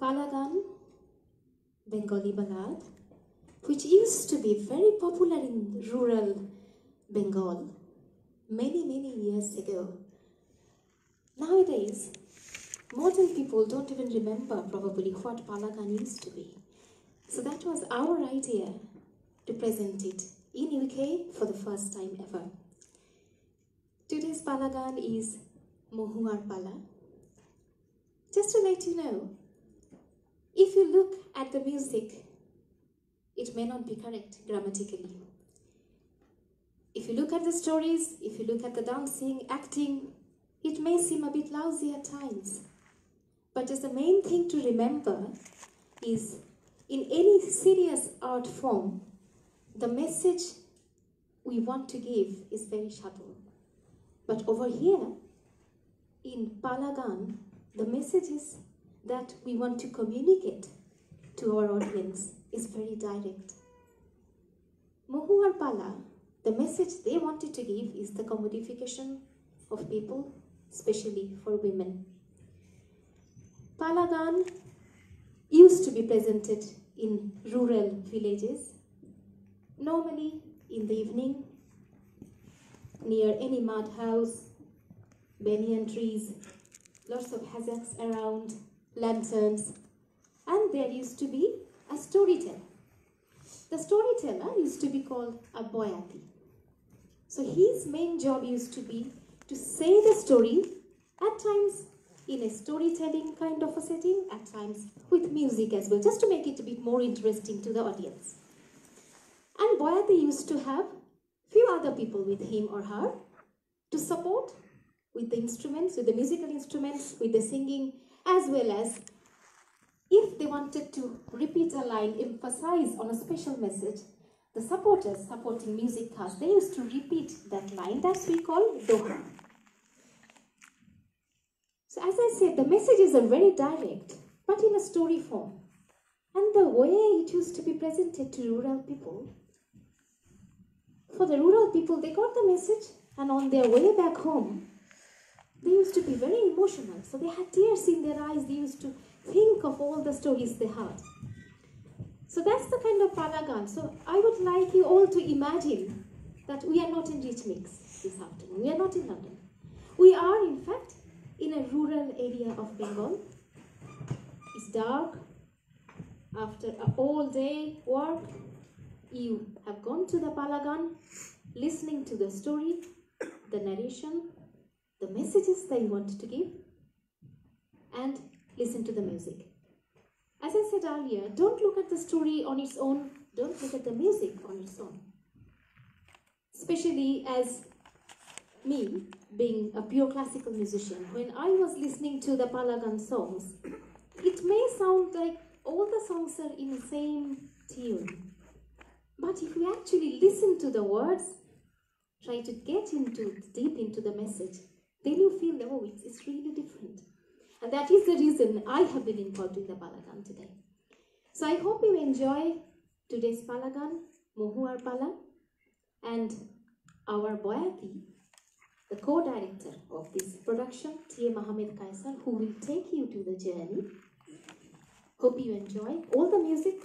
Palagan, Bengali ballad, which used to be very popular in rural Bengal many years ago. Nowadays, modern people don't even remember probably what Palagan used to be. So that was our idea to present it in UK for the first time ever. Today's Palagan is Mohuar Pala. Just to let you know, if you look at the music, it may not be correct grammatically. If you look at the stories, if you look at the dancing, acting, it may seem a bit lousy at times. But just the main thing to remember is, in any serious art form, the message we want to give is very subtle. But over here, in Palagan, the messages that we want to communicate to our audience is very direct. Mohuar Pala, the message they wanted to give is the commodification of people, especially for women. Palagan used to be presented in rural villages, normally in the evening, near any mud house, banyan trees, lots of hazzocks around, lanterns, and there used to be a storyteller. The storyteller used to be called a boyati. So his main job used to be to say the story, at times in a storytelling kind of a setting, at times with music as well, just to make it a bit more interesting to the audience. And boyati used to have few other people with him or her to support with the instruments, with the musical instruments, with the singing, as well as if they wanted to repeat a line, emphasize on a special message, the supporters supporting music cast, they used to repeat that line. That's we call doha. So as I said, the messages are very direct, but in a story form. And the way it used to be presented to rural people, for the rural people, they got the message, and on their way back home, they used to be very emotional. So they had tears in their eyes. They used to think of all the stories they had. So that's the kind of Palagan. So I would like you all to imagine that we are not in Rich Mix this afternoon. We are not in London. We are, in fact, in a rural area of Bengal. It's dark. After an all-day work, you have gone to the Palagan, listening to the story, the narration, the messages that you want to give, and listen to the music. As I said earlier, don't look at the story on its own, don't look at the music on its own. Especially as me, being a pure classical musician, when I was listening to the Palagan songs, it may sound like all the songs are in the same tune. But if you actually listen to the words, try to get deep into the message, then you feel, oh, it's really different. And that is the reason I have been involved in the Palagan today. So I hope you enjoy today's Palagan, Mohuar Pala, and our boyati, the co-director of this production, T.A. Mohamed Kaisar, who will take you to the journey. Hope you enjoy all the music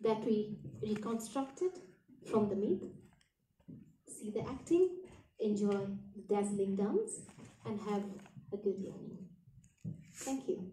that we reconstructed from the myth. See the acting, enjoy the dazzling dance, and have a good evening. Thank you.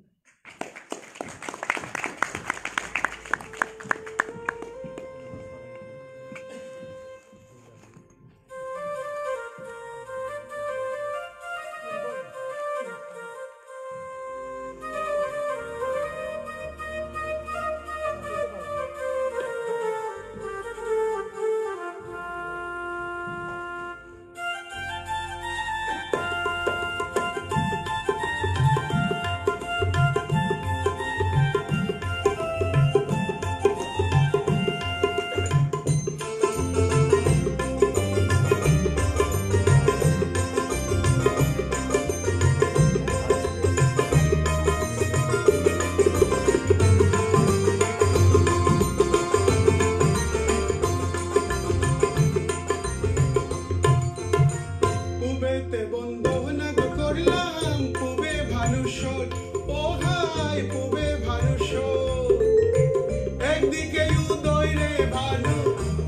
Bhanu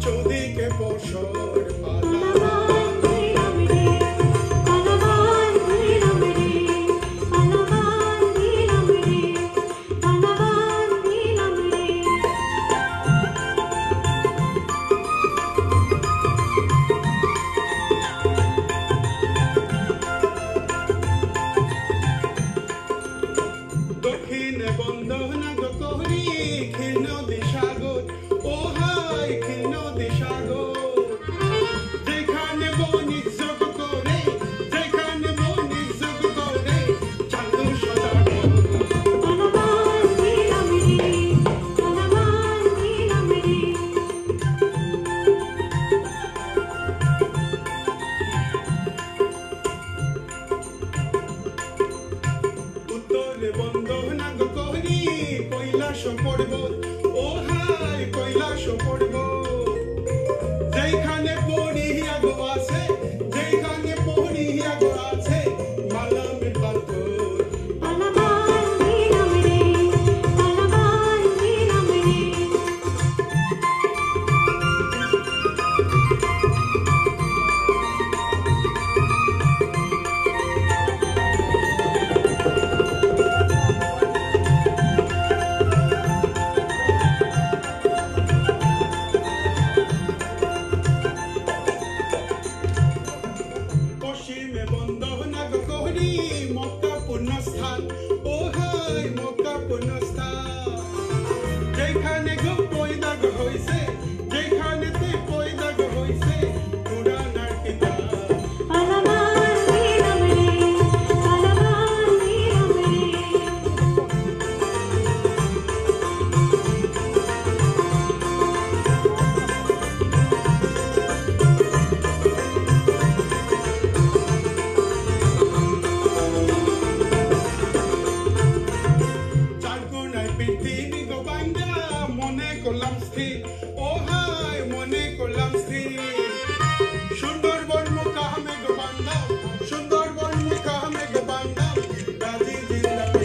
চৌদিকে পশর দক্ষিণে বন্দনা গকহরি ক্ষীণ দিশাগর ও high ক্ষীণ দিশাগর যেখানে বনিযোগ করে যেখানে বনিযোগ করে চাঁদু সদাগর উত্তরে বন্দনা গকহরি কৈলাস পর্বত ও high Kailash পর্বত যেখানে পড়িয়া গো আছে যেখানে পড়িয়া গো আছে মালামের পাথর পশ্চিমে বন্দনা গকহরি মক্কা পুণ্যস্থান ও হাই মক্কা পুণ্যস্থান যেখানে গো পয়দা গো হইছে যেখানেতে পয়দা গো হইছে কুরআনের কিতাব চারকোনায় পৃথিবী গো বাইন্দা মনে করলাম স্থির ও হাই মনে করলাম স্থির সুন্দরবন মুকামে গো বান্দা সুন্দরবন মুকামে গো বান্দা গাজী জিন্দাবাদ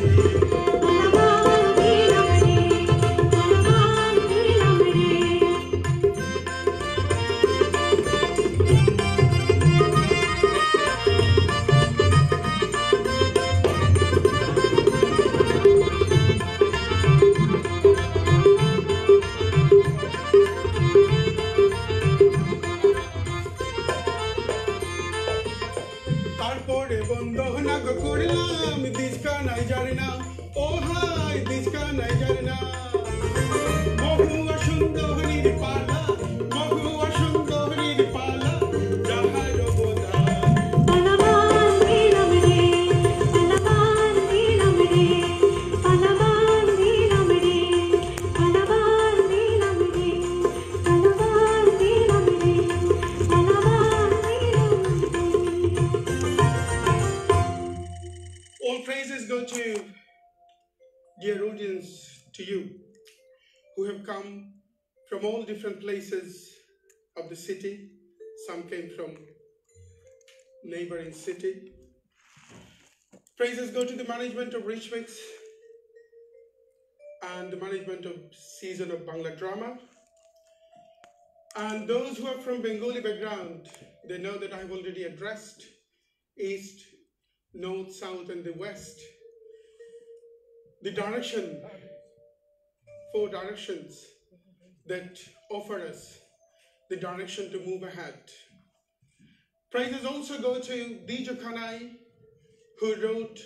তারপরে বন্দনা গো করলাম দিশকা নাই জানি না ও হাই দিশকা নাই জানি না মহুয়া সুন্দরীর পালা মহুয়া সুন্দরীর পালা যাহার অবদান All praises go to dear audience, to you who have come from all different places of the city. Some came from neighboring city. Praises go to the management of Rich Mix and the management of Season of Bangla Drama. And those who are from Bengali background, they know that I have already addressed East, North, South, and the West. The direction, 4 directions that offer us the direction to move ahead. Praises also go to Dijo Khanai, who wrote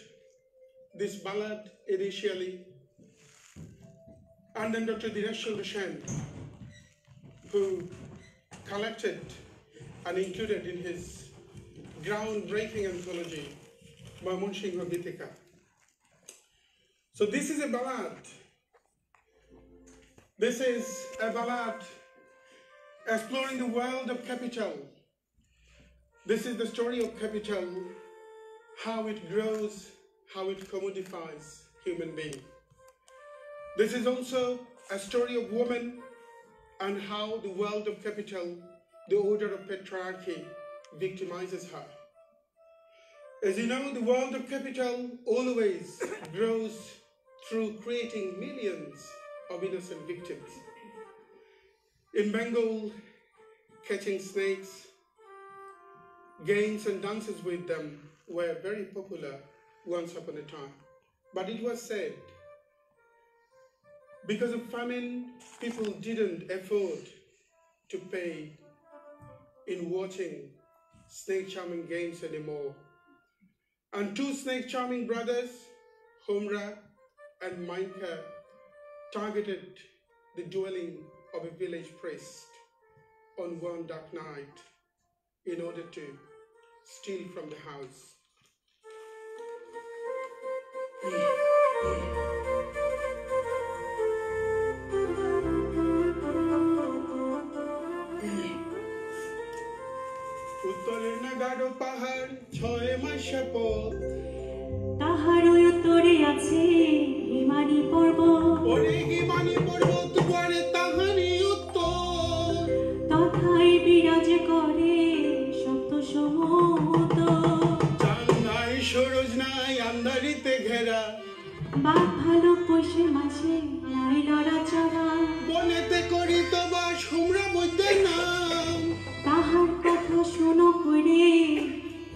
this ballad initially, and then Dr. Dineshwar Hussain, who collected and included in his groundbreaking anthology, Maimonsiংহ Gitika. So this is a ballad. This is a ballad exploring the world of capital. This is the story of capital, how it grows, how it commodifies human being. This is also a story of woman and how the world of capital, the order of patriarchy, victimizes her. As you know, the world of capital always grows through creating millions of innocent victims. In Bengal, catching snakes, games and dances with them were very popular once upon a time. But it was said, because of famine, people didn't afford to pay in watching snake charming games anymore. And two snake charming brothers, Humra and Mainka, targeted the dwelling of a village priest on one dark night in order to steal from the house. উত্তরের নাগাড়ো পাহাড় ছয় মাসে পথ তাহার উত্তরে আছে হিমানি পর্বত ওরে হিমানি পর্বত পরে তাহারই উত্তর তথায় বিরাজ করে সপ্ত সমুদ্র চাঁদ নাই সরোজ নাই আন্ধারিতে ঘেরা বাঘ ভালুক পয়সের মাঝে নাই লড়াচড়া বনেতে করিত বাস হুমরা বৈদ্যের নাম তাহার কথা শোনো করে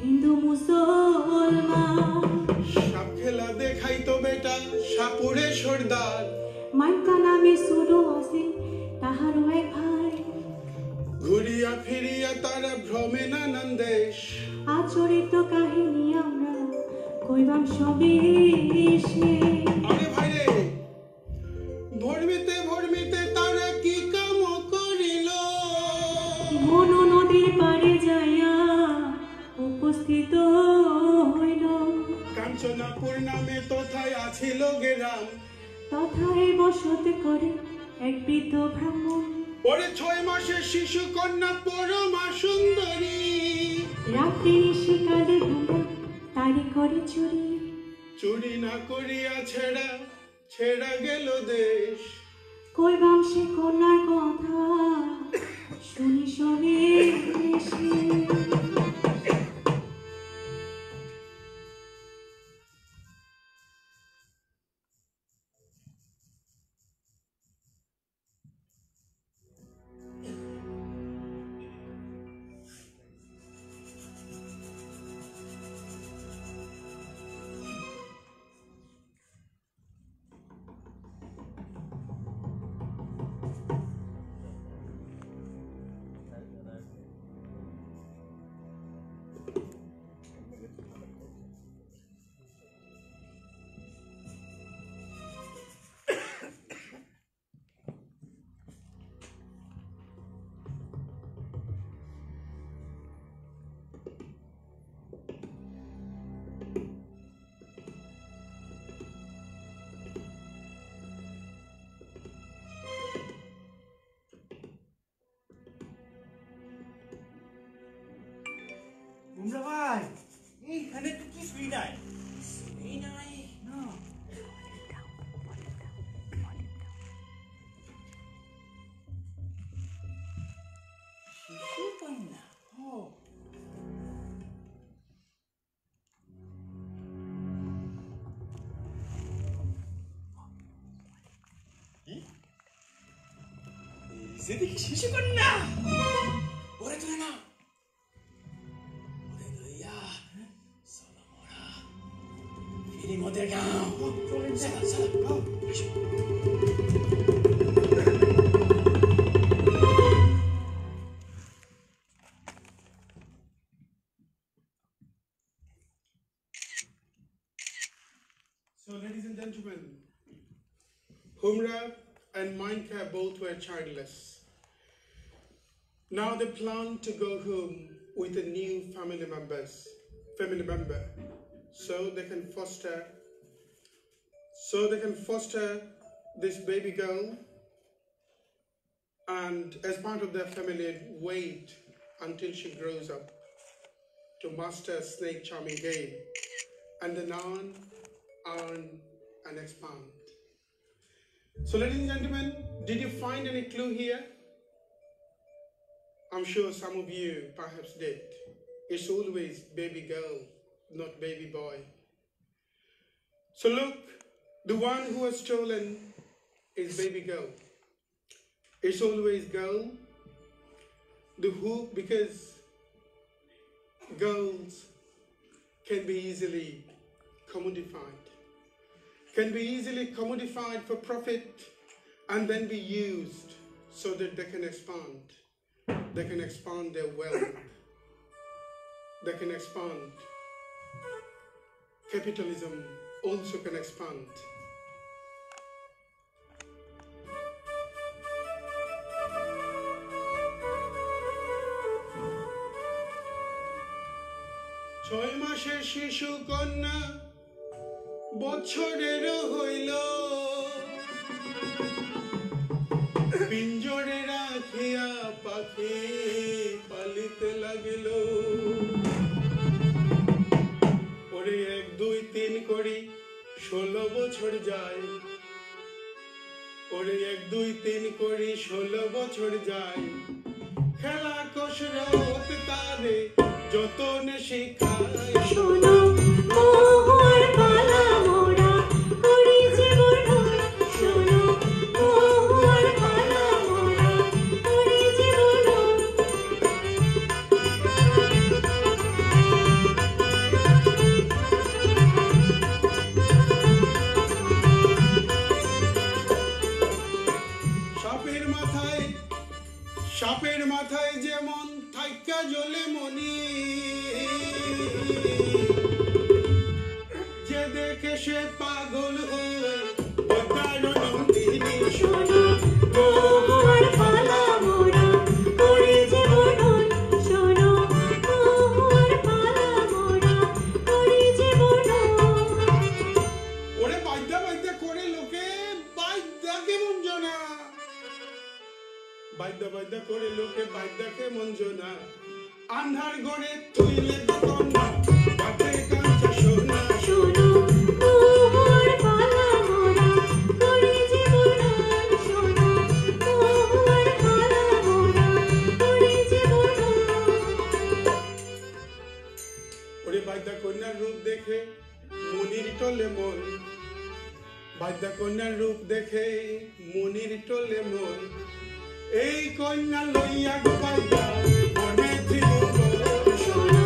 হিন্দু মুসলমান সাপ খেলা দেখাইতো বেটা সাপুরে সর্দার মাইকা নামে সুরো আছে তাহারও এক ভাই ঘুরিয়া ফিরিয়া তারা ভ্রমে নানান দেশ আচরিত কাহিনী আমরা কইবাম সবে এসে আরে ভাই রে ভর্মিতে তারা কি কাম করিল মন নদীর পাড়ে যাইয়া উপস্থিত হইল কাঞ্চনাপুর নামে তথায় আছিল গেরাম তথায় বসত করে এক বৃদ্ধ ব্রাহ্মণ ওরে 6 মাসের শিশু কন্যা পরমা সুন্দরী রাত্রি শিকারে ঘুমে তারি করে চুরি না করিয়া ছেড়া গেল দেশ কইবাম সে কন্যার কথা শুনি সবে এসে Umra bhai, এইখানে তো কিছুই নাই। এই নাই না। শিশু কন্যা ও এই দেখি শিশু কন্যা ওরে তুই না Moder Gaon. Sala. So, ladies and gentlemen, Humra and Mainka both were childless. Now they plan to go home with a new family member, so they can foster this baby girl, and as part of their family, wait until she grows up to master snake charming game, and then earn and expand. So, ladies and gentlemen, did you find any clue here? I'm sure some of you perhaps did. It's always baby girl, not baby boy. So look, the one who was stolen is baby girl. It's always girl. The hook, because girls can be easily commodified. Can be easily commodified for profit and then be used so that they can expand. They can expand their wealth. They can expand. Capitalism also can expand. ছয় মাসের শিশু কন্যা বছরেরও হইল, পিঞ্জরে রাখিয়া পাখি পালিতে লাগিল। ওরে 1 2 3 করি 16 বছর যায়, ওরে 1 2 3 করি 16 বছর যায়। খেলা কসরত তারে যতনে শিখায়। শোনো মোহর পালা মোরা করি জীবন, শোনো মোহর পালা মোরা করি জীবন। সাপের মাথায় যেমন থাইকা জ্বলে মনি, যে দেখে সে পাগল হয়ে নন্দিনী। শোনো মোহর পালা মোরা করি জীবন, শোনো মোহর পালা মোরা করি জীবন। ওরে বাদ্যা বাদ্যা করে লোকে বাদ্যা কেমন জনা, বাদ্যা বাদ্যা করে লোকে বাদ্যা কেমন জনা। আন্ধার ঘরে তুইলে কন্যা বাজে কাঁচা সোনা। শোনো মোহর পালা মোরা করি জীবন, শোনো মোহর পালা মোরা করি জীবন। ওরে বাদ্যা কন্যার রূপ দেখে মনির টলে মন, বাদ্যা কন্যার রূপ দেখে মনির টলে মন। এই কন্যা লইয়া গো বাদ্যা মনে ত্রিভুবন। শোনো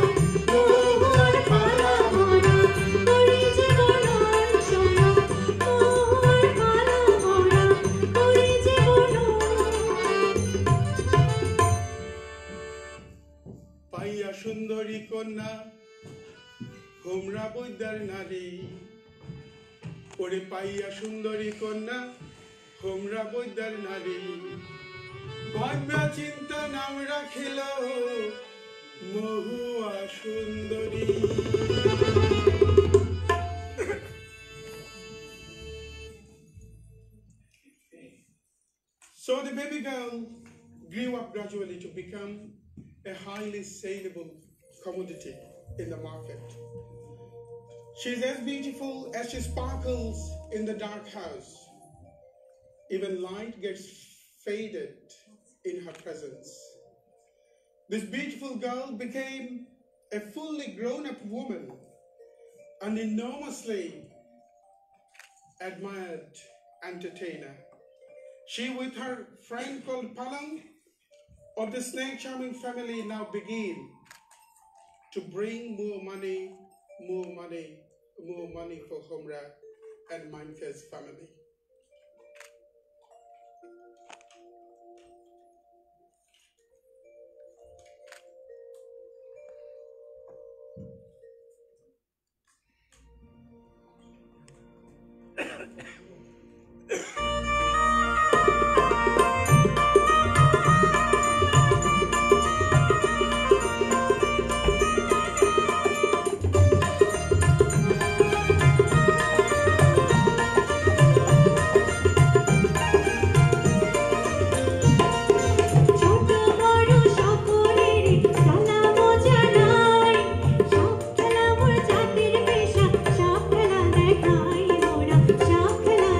মোহর পালা মোরা করি জীবন, শোনো মোহর পালা মোরা করি জীবন। পাইয়া সুন্দরী কন্যা হোমরা বৈদ্যার নারী, ওরে পাইয়া সুন্দরী কন্যা হোমরা বৈদ্যার নারী। ভাবনা চিন্তা নাম রাখিল মহুয়া সুন্দরী। So the baby girl grew up gradually to become a highly saleable commodity in the market. She's as beautiful as she sparkles in the dark house. Even light gets faded in her presence. This beautiful girl became a fully grown-up woman, an enormously admired entertainer. She, with her friend called Palang of the snake charming family, now begin to bring more money for Homra and Manka's family. সব খেলা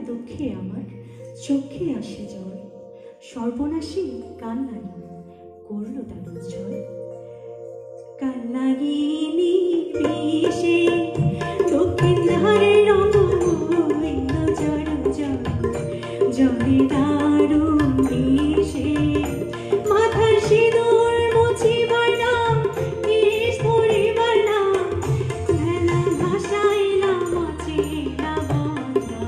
দুঃখে আমার চোখে আসে জল, সর্বনাশী কান্না নিয়ে করল তার উজ্জ্বল। কান্নাগিনী বিষে দক্ষিণ ধারে রঙ হইল জড় জড়, জলে দারুণ বিষে মাথার সিঁদুর মুছিবার না, কেশ ধরিবার না, ভেলা ভাসাইলাম অচেনা বন্ধা,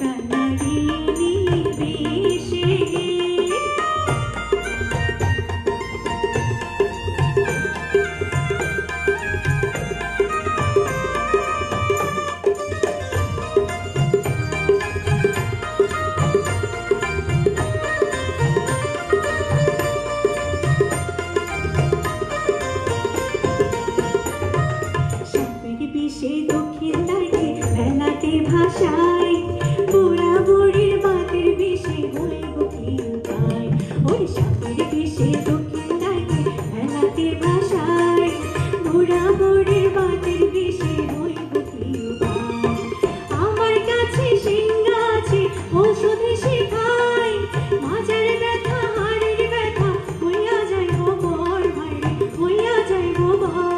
কান্নাগিনী বিষে। সেই দক্ষিণ দ্বারে ভেলাতে ভাসাই, বুড়া বুড়ির বাতের বিষে হইব কি উপায়। ওই সাপের বিষে দক্ষিণ দ্বারে ভেলাতে ভাসাই, বুড়া বুড়ির বাতের বিষে হইব কি উপায়। আমার কাছে সিংহা আছে ঔষধ শিখাই, মাঝের ব্যথা হাড়ের ব্যথা হইয়া যাইব বর ভাইরে, হইয়া যাইব বর।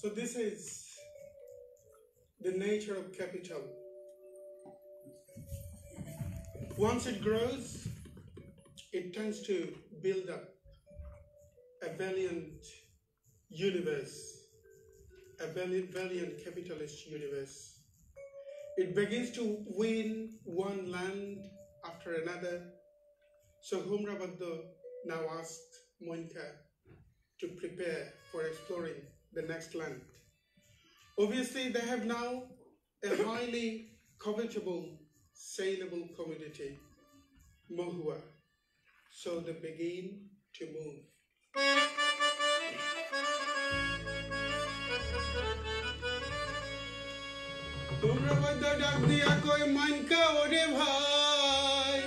So this is the nature of capital. Once it grows, it tends to build up a valiant universe, a valiant capitalist universe. It begins to win one land after another. So Humrabaddo now asked Moinka to prepare for exploring the next land. Obviously, they have now a highly covetable, saleable commodity, mohua. So they begin to move. Humrabaddo ডাক দিয়া কই মাইনকা ওরে ভাই,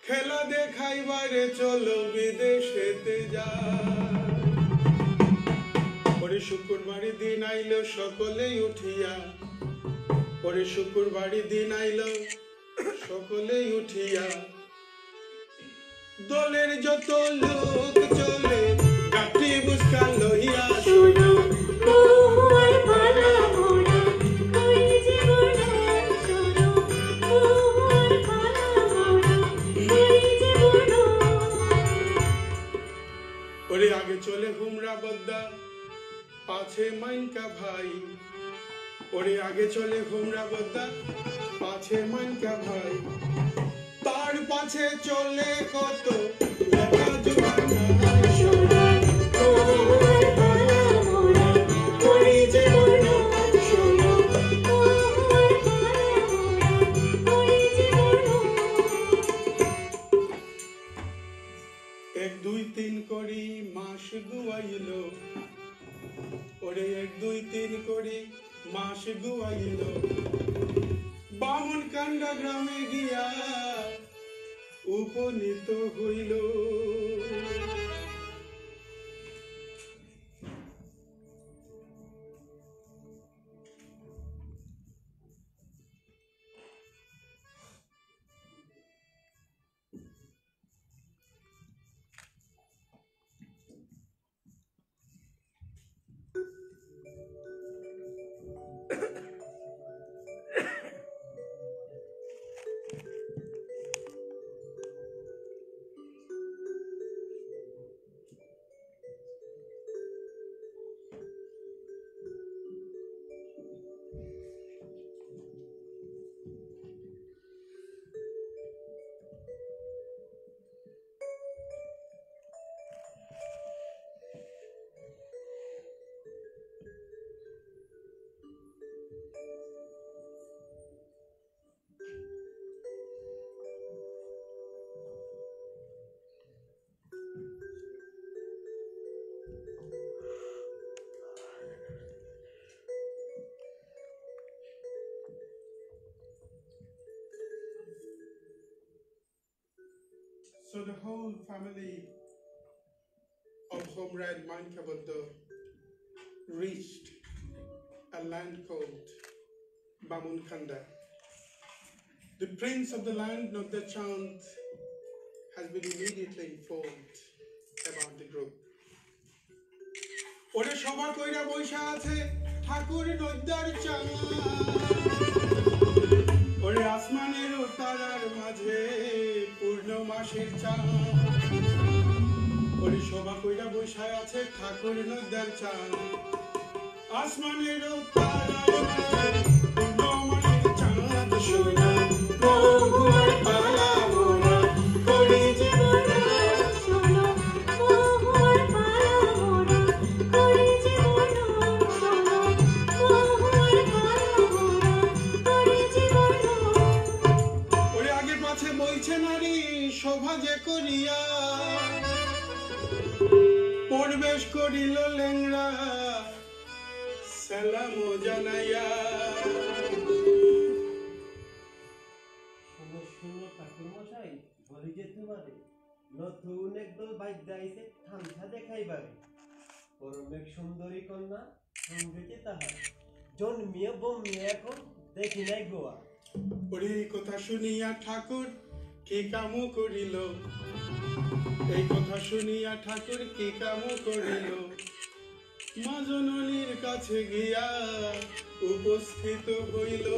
খেলা দেখাইবারে চলো বিদেশেতে যাই। পরে শুক্রবারে দিন আইলো সকলেই উঠিয়া, পরে শুক্রবারে দিন আইলো সকলেই উঠিয়া, দলের যত লোক চলে গাঠি বুসকা লইয়া। শোনো মহুয়ার পালা মোরা কই জীবন, শোনো মহুয়ার পালা মোরা কই জীবন। ওরে আগে চলে হুমরাবদ্দা, পাছে মাইনকা ভাই, ওরে আগে চলে হুমরাবদ্দা, পাছে মাইনকা ভাই, তার পাছে চলে কত লেখা জোয়ানা। শোনো মহুয়ার পালা মোরা কই জীবন, শোনো মহুয়ার পালা মোরা কই জীবন। 1 2 3 করি মাস গুয়াইল, ওরে 1 2 3 করি মাস গুয়াইল, বামন কান্ডা গ্রামে গিয়া উপনীত হইল। whole family of Homrad Mankabando reached a land called Bamunkanda. The prince of the land, Nogda Chand, has been immediately informed about the group. ওরে সভা কইরা বইসা আছে ঠাকুর নদ্দার চাঁদ, ওরে আসমানের তারার মাঝে পূর্ণমাসের চাঁদ, ওরে সভা কইরা বইসা আছে ঠাকুর নদ্দার চাঁদ, আসমানের তারার মাঝে পূর্ণমাসের চাঁদ, সোনা মহুয়ার পালা মোরা করি জীবন, শোনো মহুয়ার পালা মোরা করি জীবন, শোনো মহুয়ার পালা মোরা করি জীবন। ওরে আগে পাছে বইছে নারী শোভা যে করিয়া, পরিবেশ করিল লেংড়া সালাম জানাইয়া। শোনো শোনো ঠাকুর মশাই বলি যে তোমারে নতুন একদল বাইদ্য আইছে ঠান্ডা দেখাইবারে, পরমেক সুন্দরী কন্যা সঙ্গীতে তাহার জন্মিয়ে বমিয়ে এখন দেখি নাই গোয়া। ওরে এই কথা শুনিয়া ঠাকুর কি কামু করিল, এই কথা শুনিয়া ঠাকুর কি কামু করিল, মা জননীর কাছে গিয়া উপস্থিত হইল।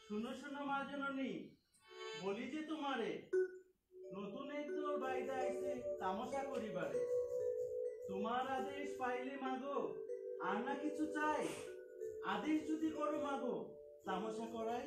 শোনো শোনো মা জননী বলি যে তোমারে নতুন একদল বাইদা আইছে তামাশা করিবারে, তোমার আদেশ পাইলে মাগো আর না কিছু চাই, আদেশ যদি করো মাগো তামাশা করাই